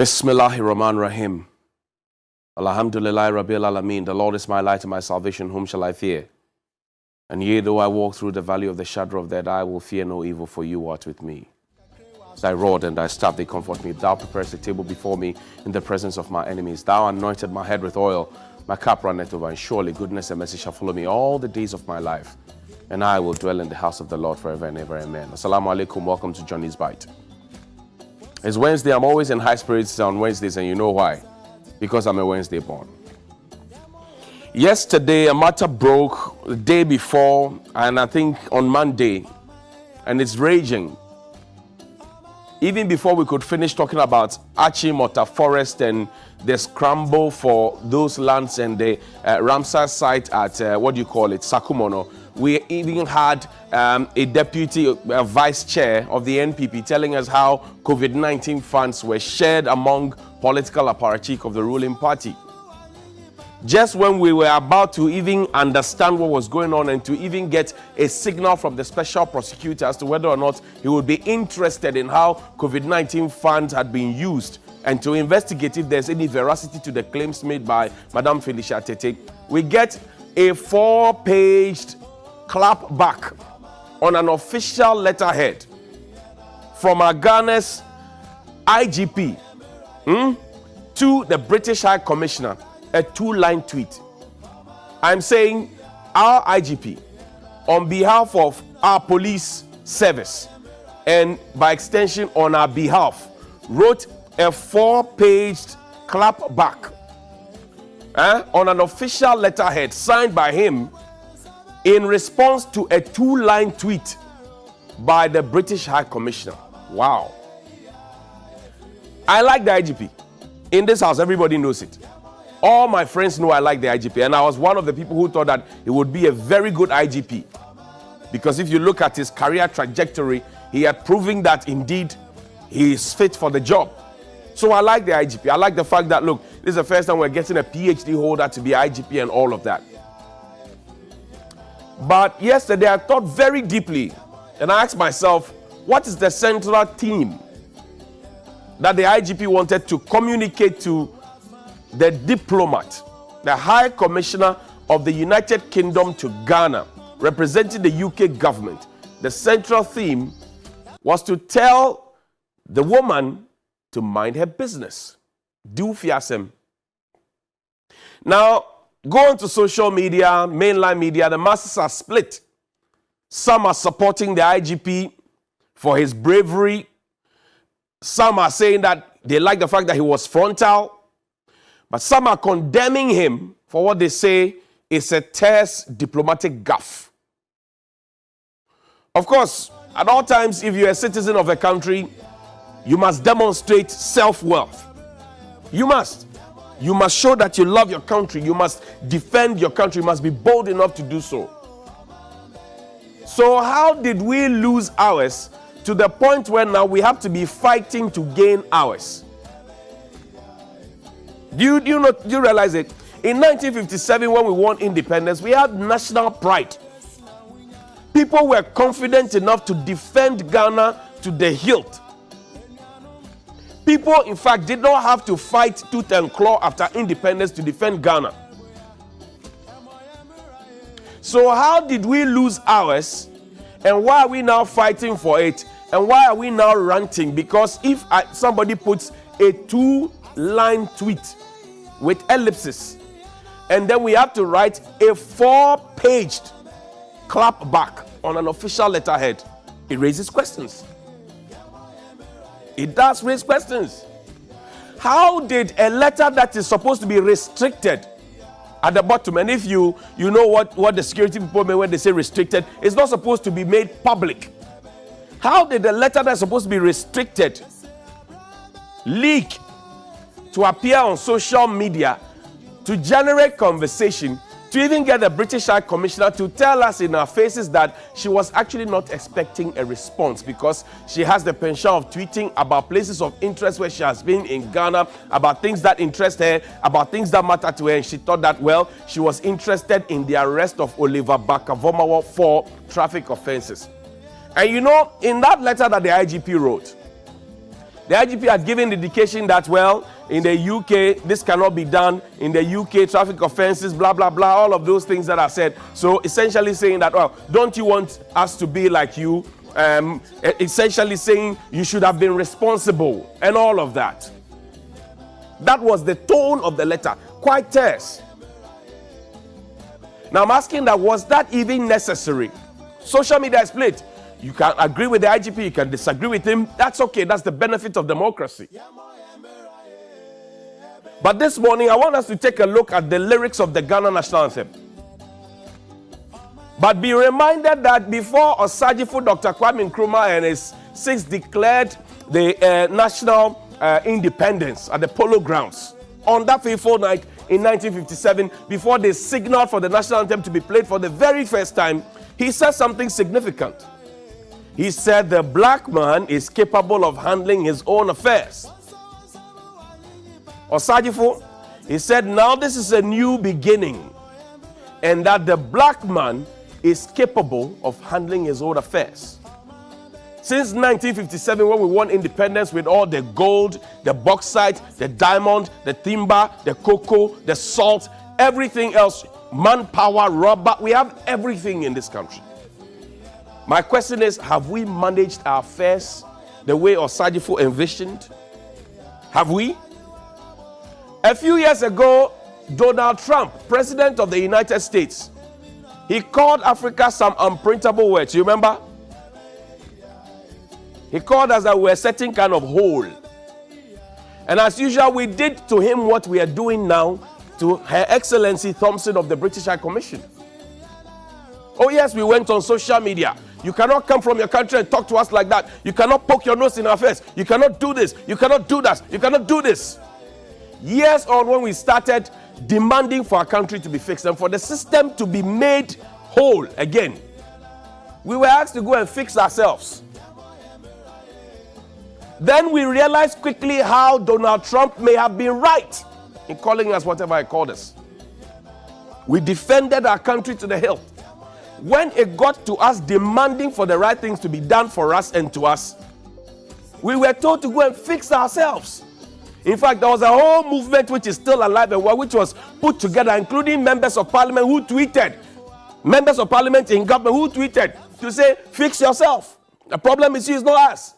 Bismillahirrahmanirrahim. Alhamdulillah Rabbil Alameen. The Lord is my light and my salvation. Whom shall I fear? And yea, though I walk through the valley of the shadow of death, I will fear no evil, for you art with me. Thy rod and thy staff, they comfort me. Thou preparest a table before me in the presence of my enemies. Thou anointed my head with oil. My cup runneth over, and surely goodness and mercy shall follow me all the days of my life. And I will dwell in the house of the Lord forever and ever. Amen. Assalamu alaikum. Welcome to Johnny's Bite. It's Wednesday. I'm always in high spirits on Wednesdays, and you know why? Because I'm a Wednesday born. Yesterday, a matter broke the day before, and I think on Monday, and it's raging. Even before we could finish talking about Achimota Forest and the scramble for those lands and the Ramsar site at, Sakumono, we even had a deputy vice chair of the NPP telling us how COVID-19 funds were shared among political apparatchik of the ruling party. Just when we were about to even understand what was going on and to even get a signal from the special prosecutor as to whether or not he would be interested in how COVID-19 funds had been used and to investigate if there's any veracity to the claims made by Madam Felicia Tete, we get a 4-paged clap back on an official letterhead from our Ghana's IGP to the British High Commissioner, a 2-line tweet. I'm saying our IGP, on behalf of our police service and by extension on our behalf, wrote a 4-paged clap back on an official letterhead signed by him in response to a 2-line tweet by the British High Commissioner. Wow. I like the IGP. In this house, everybody knows it. All my friends know I like the IGP, and I was one of the people who thought that it would be a very good IGP. Because if you look at his career trajectory, he had proven that indeed he is fit for the job. So I like the IGP. I like the fact that, look, this is the first time we're getting a PhD holder to be IGP and all of that. But yesterday I thought very deeply, and I asked myself, what is the central theme that the IGP wanted to communicate to the diplomat, the High Commissioner of the United Kingdom to Ghana, representing the UK government? The central theme was to tell the woman to mind her business. Do fiasem. Now, go onto social media, mainline media, the masses are split. Some are supporting the IGP for his bravery. Some are saying that they like the fact that he was frontal. But some are condemning him for what they say is a terse diplomatic gaffe. Of course, at all times, if you're a citizen of a country, you must demonstrate self-worth. You must. You must show that you love your country. You must defend your country. You must be bold enough to do so. So how did we lose ours to the point where now we have to be fighting to gain ours? Do you realize it? In 1957, when we won independence, we had national pride. People were confident enough to defend Ghana to the hilt. People, in fact, did not have to fight tooth and claw after independence to defend Ghana. So how did we lose ours? And why are we now fighting for it? And why are we now ranting? Because if somebody puts a 2-line tweet with ellipses, and then we have to write a 4-paged clap back on an official letterhead, it raises questions. It does raise questions. How did a letter that is supposed to be restricted at the bottom, and if you know what the security people mean when they say restricted, it's not supposed to be made public. How did a letter that's supposed to be restricted leak to appear on social media, to generate conversation, to even get the British High Commissioner to tell us in our faces that she was actually not expecting a response because she has the penchant of tweeting about places of interest where she has been in Ghana, about things that interest her, about things that matter to her, and she thought that, well, she was interested in the arrest of Oliver Bakavomawa for traffic offenses. And you know, in that letter that the IGP wrote, The IGP had given indication that, well, in the UK, this cannot be done. In the UK, traffic offenses, blah, blah, blah, all of those things that are said. So essentially saying that, well, don't you want us to be like you? Essentially saying you should have been responsible and all of that. That was the tone of the letter, quite terse. Now I'm asking that, was that even necessary? Social media is split. You can agree with the IGP, you can disagree with him. That's okay, that's the benefit of democracy. But this morning, I want us to take a look at the lyrics of the Ghana National Anthem. But be reminded that before Osajifo Dr. Kwame Nkrumah and his six declared the national independence at the Polo Grounds, on that fateful night in 1957, before they signaled for the national anthem to be played for the very first time, he said something significant. He said the black man is capable of handling his own affairs. Osajifo, he said, now this is a new beginning, and that the black man is capable of handling his own affairs. Since 1957, when we won independence with all the gold, the bauxite, the diamond, the timber, the cocoa, the salt, everything else, manpower, rubber, we have everything in this country. My question is, have we managed our affairs the way Osajifo envisioned? Have we? A few years ago, Donald Trump, President of the United States, he called Africa some unprintable words. You remember? He called us that we're a certain kind of hole. And as usual, we did to him what we are doing now to Her Excellency Thompson of the British High Commission. Oh yes, we went on social media. You cannot come from your country and talk to us like that. You cannot poke your nose in our face. You cannot do this. You cannot do that. You cannot do this. Years on, when we started demanding for our country to be fixed and for the system to be made whole again, we were asked to go and fix ourselves. Then we realized quickly how Donald Trump may have been right in calling us whatever he called us. We defended our country to the hilt. When it got to us demanding for the right things to be done for us and to us, we were told to go and fix ourselves. In fact, there was a whole movement which is still alive and which was put together, including members of parliament who tweeted, members of parliament in government who tweeted to say, fix yourself. The problem is you, it's not us.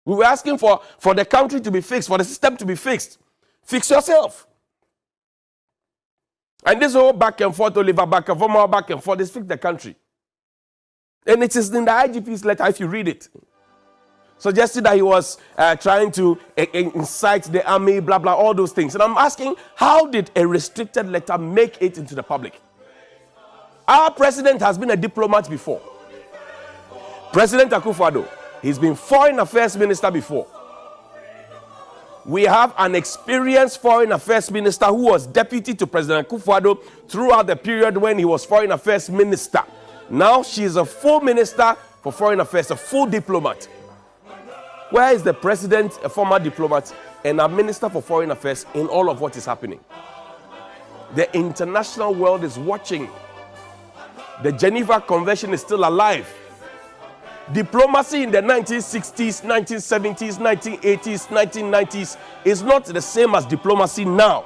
We were asking for the country to be fixed, for the system to be fixed. Fix yourself. And this whole back and forth, Oliver, back and forth, is fix the country. And it is in the IGP's letter, if you read it, suggested that he was trying to incite the army, blah, blah, all those things. And I'm asking, how did a restricted letter make it into the public? Our president has been a diplomat before. President Akufo-Addo, he's been foreign affairs minister before. We have an experienced foreign affairs minister who was deputy to President Akufo-Addo throughout the period when he was foreign affairs minister. Now she is a full minister for foreign affairs, a full diplomat. Where is the president, a former diplomat, and a minister for foreign affairs in all of what is happening? The international world is watching. The Geneva Convention is still alive. Diplomacy in the 1960s, 1970s, 1980s, 1990s is not the same as diplomacy now.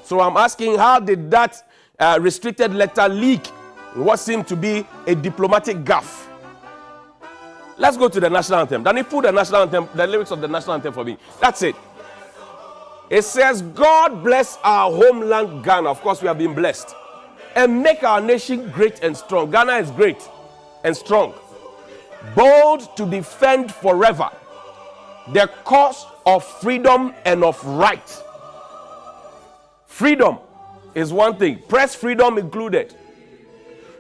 So I'm asking, how did that restricted letter leak what seemed to be a diplomatic gaffe? Let's go to the national anthem. Then he put the national anthem, the lyrics of the national anthem for me. That's it. It says, God bless our homeland Ghana. Of course, we have been blessed. And make our nation great and strong. Ghana is great and strong. Bold to defend forever the cause of freedom and of right. Freedom is one thing. Press freedom included.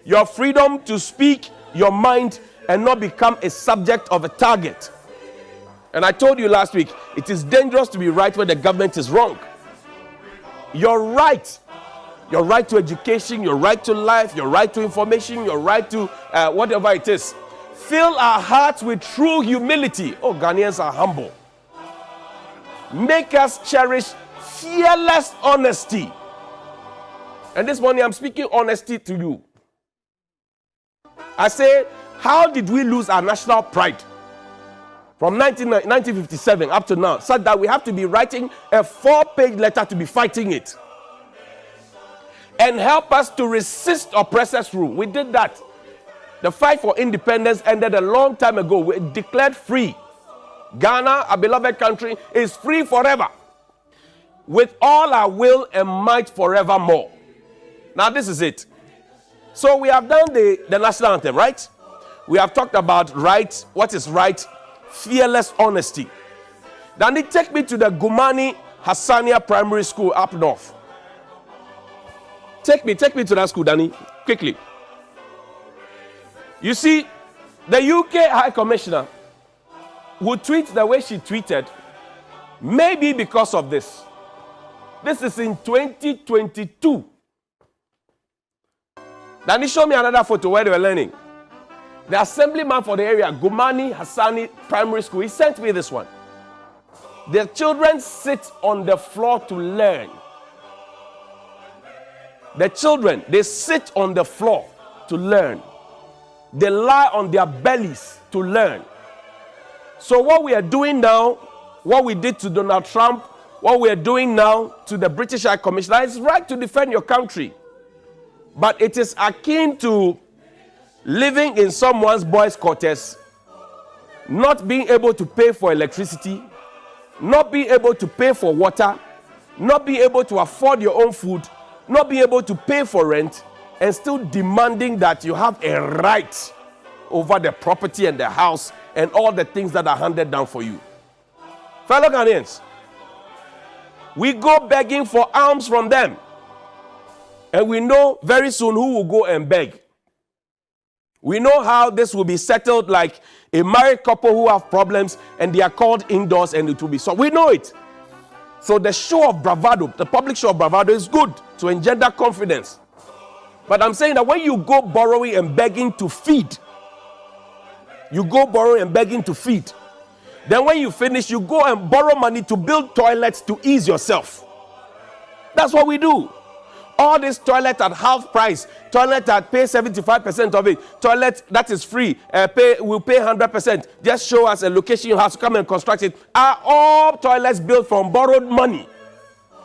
Your freedom to speak your mind and not become a subject of a target. And I told you last week, it is dangerous to be right when the government is wrong. Your right to education, your right to life, your right to information, your right to whatever it is. Fill our hearts with true humility. Oh, Ghanaians are humble. Make us cherish fearless honesty. And this morning I'm speaking honesty to you. I say, how did we lose our national pride? from 1957 up to now, such that we have to be writing a 4-page letter to be fighting it. And help us to resist oppressors' rule. We did that. The fight for independence ended a long time ago. We declared free. Ghana, our beloved country, is free forever. With all our will and might forevermore. Now this is it. So we have done the national anthem, right? We have talked about right, what is right, fearless honesty. Then they take me to the Gumani Hassania Primary School up north. Take me to that school, Danny, quickly. You see, the UK High Commissioner who tweets the way she tweeted, maybe because of this. This is in 2022. Danny, show me another photo where they were learning. The assemblyman for the area, Gumani Hassani Primary School, he sent me this one. The children sit on the floor to learn. The children, they sit on the floor to learn. They lie on their bellies to learn. So what we are doing now, what we did to Donald Trump, what we are doing now to the British High Commissioner, is right to defend your country. But it is akin to living in someone's boys' quarters, not being able to pay for electricity, not being able to pay for water, not being able to afford your own food, not being able to pay for rent, and still demanding that you have a right over the property and the house and all the things that are handed down for you. Fellow Ghanaians, we go begging for alms from them. And we know very soon who will go and beg. We know how this will be settled, like a married couple who have problems and they are called indoors and it will be solved. We know it. So the show of bravado, the public show of bravado, is good to engender confidence. But I'm saying that when you go borrowing and begging to feed, then when you finish, you go and borrow money to build toilets to ease yourself. That's what we do. All this toilet at half price, toilet that pay 75% of it, toilet that is free, we'll pay 100%. Just show us a location you have to come and construct it. Are all toilets built from borrowed money?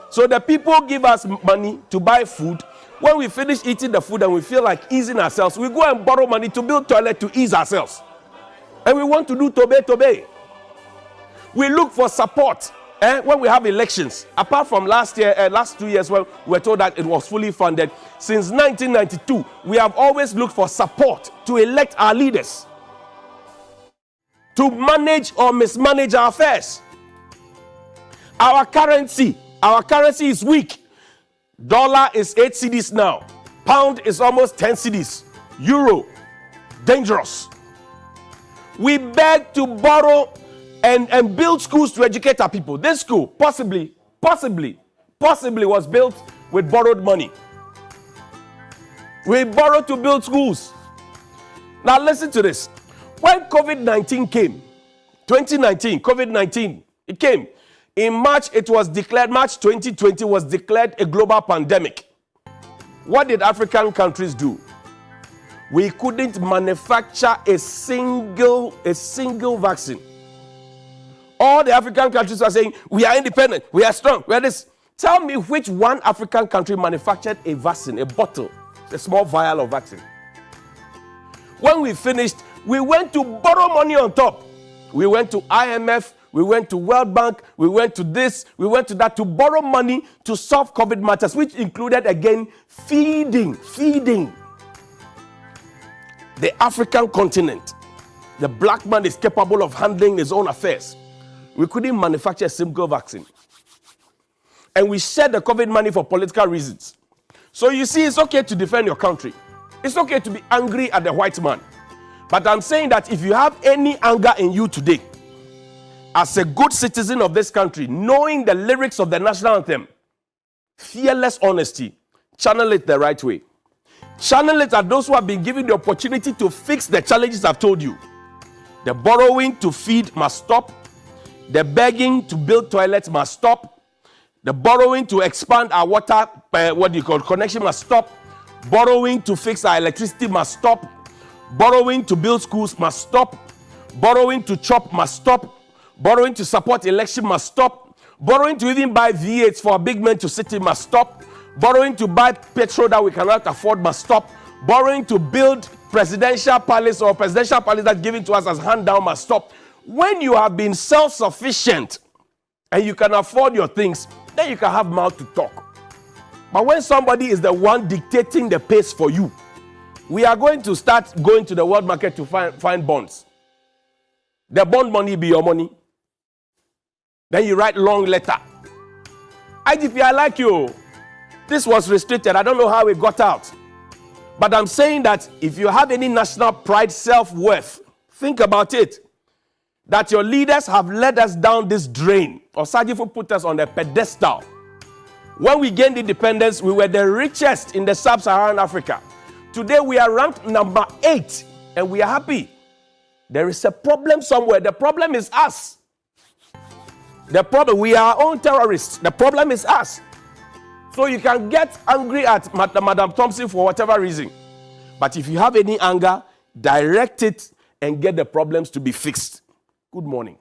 So the people give us money to buy food. When we finish eating the food and we feel like easing ourselves, we go and borrow money to build toilet to ease ourselves. And we want to do tobe. We look for support. When we have elections, apart from last 2 years when we were told that it was fully funded, since 1992, we have always looked for support to elect our leaders, to manage or mismanage our affairs. Our currency is weak. Dollar is 8 cedis now. Pound is almost 10 cedis. Euro, dangerous. We beg to borrow and build schools to educate our people. This school possibly was built with borrowed money. We borrowed to build schools. Now listen to this. When COVID-19 came, 2019, COVID-19, it came. In March, it was declared, March 2020 was declared a global pandemic. What did African countries do? We couldn't manufacture a single vaccine. All the African countries are saying, we are independent, we are strong, we are this. Tell me which one African country manufactured a vaccine, a bottle, a small vial of vaccine. When we finished, we went to borrow money on top. We went to IMF, we went to World Bank, we went to this, we went to that to borrow money to solve COVID matters, which included, again, feeding the African continent. The black man is capable of handling his own affairs. We couldn't manufacture a single vaccine. And we shared the COVID money for political reasons. So you see, it's okay to defend your country. It's okay to be angry at the white man. But I'm saying that if you have any anger in you today, as a good citizen of this country, knowing the lyrics of the national anthem, fearless honesty, channel it the right way. Channel it at those who have been given the opportunity to fix the challenges I've told you. The borrowing to feed must stop. The begging to build toilets must stop. The borrowing to expand our water, connection must stop. Borrowing to fix our electricity must stop. Borrowing to build schools must stop. Borrowing to chop must stop. Borrowing to support election must stop. Borrowing to even buy V8s for a big man to sit in must stop. Borrowing to buy petrol that we cannot afford must stop. Borrowing to build presidential palace or presidential palace that's given to us as handout must stop. When you have been self-sufficient and you can afford your things, then you can have mouth to talk. But when somebody is the one dictating the pace for you, we are going to start going to the world market to find bonds. The bond money be your money. Then you write long letter. IGP, I like you. This was restricted. I don't know how it got out. But I'm saying that if you have any national pride, self-worth, think about it. That your leaders have led us down this drain. Osagyefo put us on a pedestal. When we gained independence, we were the richest in the sub-Saharan Africa. Today we are ranked number 8 and we are happy. There is a problem somewhere. The problem is us. The problem, we are our own terrorists. The problem is us. So you can get angry at Madam Thompson for whatever reason. But if you have any anger, direct it and get the problems to be fixed. Good morning.